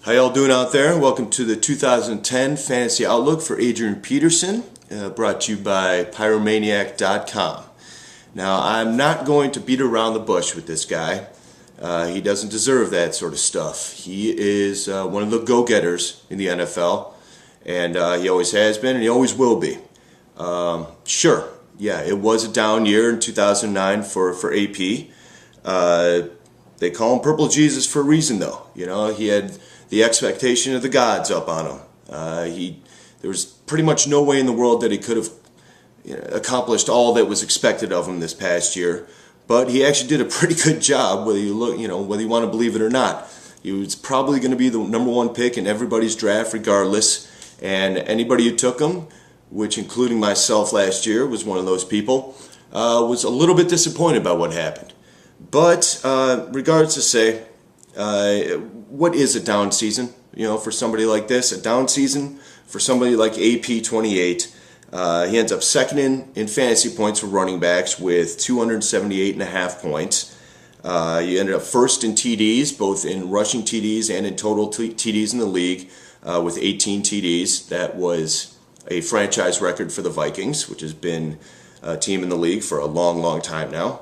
How y'all doing out there? Welcome to the 2010 Fantasy Outlook for Adrian Peterson, brought to you by Pyromaniac.com. Now, I'm not going to beat around the bush with this guy. He doesn't deserve that sort of stuff. He is one of the go-getters in the NFL, and he always has been, and he always will be. Sure, yeah, it was a down year in 2009 for AP. They call him Purple Jesus for a reason, though. You know, he had the expectation of the gods up on him. There was pretty much no way in the world that he could have accomplished all that was expected of him this past year. But he actually did a pretty good job, whether you look, whether you want to believe it or not. He was probably going to be the #1 pick in everybody's draft, regardless. And anybody who took him, which including myself last year was one of those people, was a little bit disappointed by what happened. But regardless to say, what is a down season? For somebody like this, a down season for somebody like AP 28. He ends up second in fantasy points for running backs with 278.5 points. He ended up first in TDs, both in rushing TDs and in total TDs in the league, with 18 TDs. That was a franchise record for the Vikings, which has been a team in the league for a long, long time now.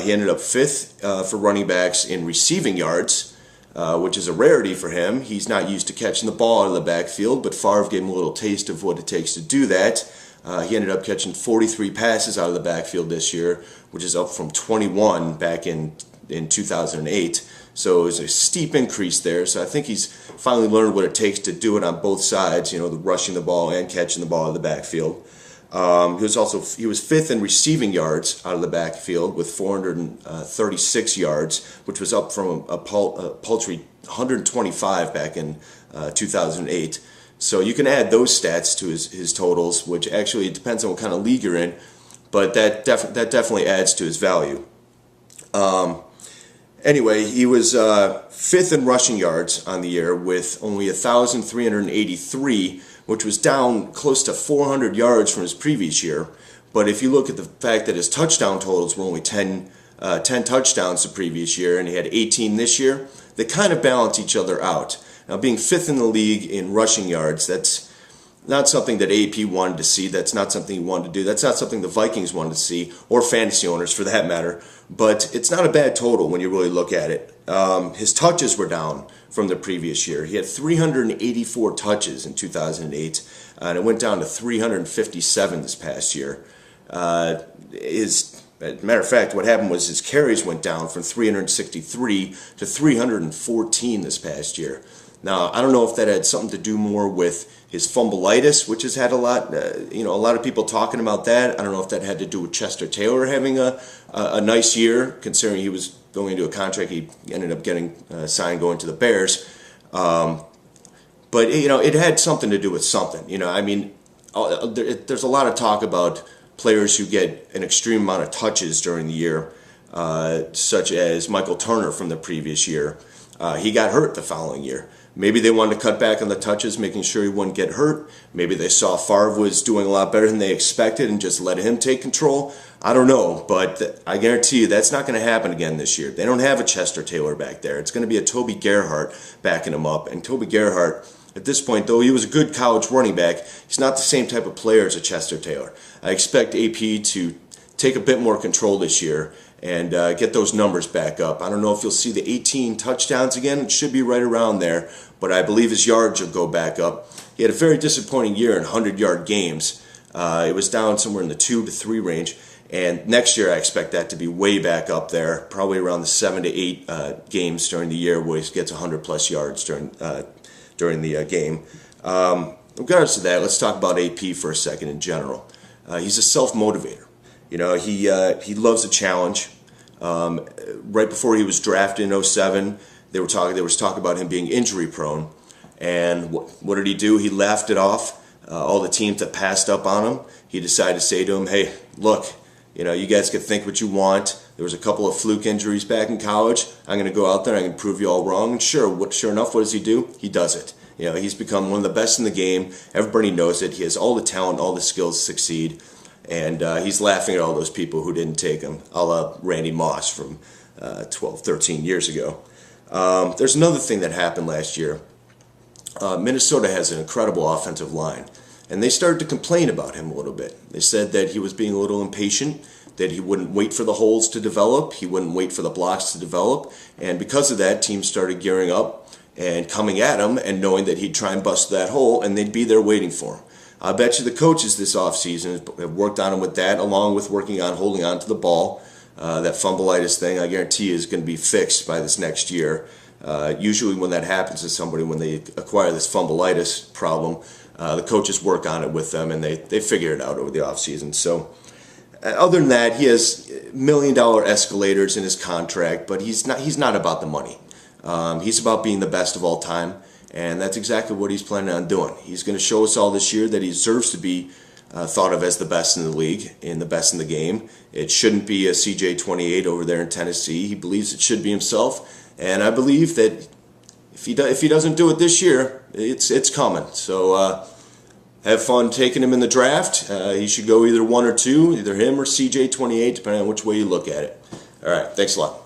He ended up fifth for running backs in receiving yards, which is a rarity for him. He's not used to catching the ball out of the backfield, but Favre gave him a little taste of what it takes to do that. He ended up catching 43 passes out of the backfield this year, which is up from 21 back in 2008. So it was a steep increase there. So I think he's finally learned what it takes to do it on both sides, the rushing the ball and catching the ball out of the backfield. He was fifth in receiving yards out of the backfield with 436 yards, which was up from a paltry 125 back in 2008. So you can add those stats to his totals, which actually depends on what kind of league you're in, but that definitely adds to his value. Anyway, he was fifth in rushing yards on the year with only 1,383, which was down close to 400 yards from his previous year. But if you look at the fact that his touchdown totals were only 10 touchdowns the previous year, and he had 18 this year, they kind of balance each other out. Now, being fifth in the league in rushing yards, that's not something that AP wanted to see. That's not something he wanted to do. That's not something the Vikings wanted to see, or fantasy owners for that matter. But it's not a bad total when you really look at it. His touches were down from the previous year. He had 384 touches in 2008, and it went down to 357 this past year. As a matter of fact, what happened was his carries went down from 363 to 314 this past year. Now, I don't know if that had something to do more with his fumbleitis, which has had a lot of people talking about that. I don't know if that had to do with Chester Taylor having a nice year, considering he was going into a contract he ended up getting signed going to the Bears. But it had something to do with something. There's a lot of talk about players who get an extreme amount of touches during the year, such as Michael Turner from the previous year. He got hurt the following year. Maybe they wanted to cut back on the touches, making sure he wouldn't get hurt. Maybe they saw Favre was doing a lot better than they expected and just let him take control. I don't know, but I guarantee you that's not going to happen again this year. They don't have a Chester Taylor back there. It's going to be a Toby Gerhart backing him up. And Toby Gerhart, at this point, though he was a good college running back, he's not the same type of player as a Chester Taylor. I expect AP to take a bit more control this year and get those numbers back up. I don't know if you'll see the 18 touchdowns again. It should be right around there, but I believe his yards will go back up. He had a very disappointing year in 100-yard games. It was down somewhere in the 2 to 3 range, and next year I expect that to be way back up there, probably around the 7 to 8 games during the year where he gets 100-plus yards during the game. Regardless of that, let's talk about AP for a second in general. He's a self-motivator. He loves a challenge. Right before he was drafted in 07, there was talk about him being injury prone. And what did he do? He laughed it off. All the teams that passed up on him, he decided to say to him, hey, look, you guys can think what you want. There was a couple of fluke injuries back in college. I'm going to go out there and I'm going to prove you all wrong. And sure enough, what does he do? He does it. He's become one of the best in the game. Everybody knows it. He has all the talent, all the skills to succeed. And he's laughing at all those people who didn't take him, a la Randy Moss from 12, 13 years ago. There's another thing that happened last year. Minnesota has an incredible offensive line, and they started to complain about him a little bit. They said that he was being a little impatient, that he wouldn't wait for the holes to develop, he wouldn't wait for the blocks to develop, and because of that, teams started gearing up and coming at him and knowing that he'd try and bust that hole, and they'd be there waiting for him. I bet you the coaches this offseason have worked on him with that, along with working on holding on to the ball. That fumbleitis thing, I guarantee you, is going to be fixed by this next year. Usually when that happens to somebody, when they acquire this fumbleitis problem, the coaches work on it with them, and they figure it out over the offseason. So other than that, he has $1 million escalators in his contract, but he's not about the money. He's about being the best of all time, and that's exactly what he's planning on doing. He's going to show us all this year that he deserves to be thought of as the best in the league and the best in the game. It shouldn't be a CJ28 over there in Tennessee. He believes it should be himself, and I believe that if he doesn't do it this year, it's coming. So have fun taking him in the draft. He should go either 1 or 2, either him or CJ28, depending on which way you look at it. All right, thanks a lot.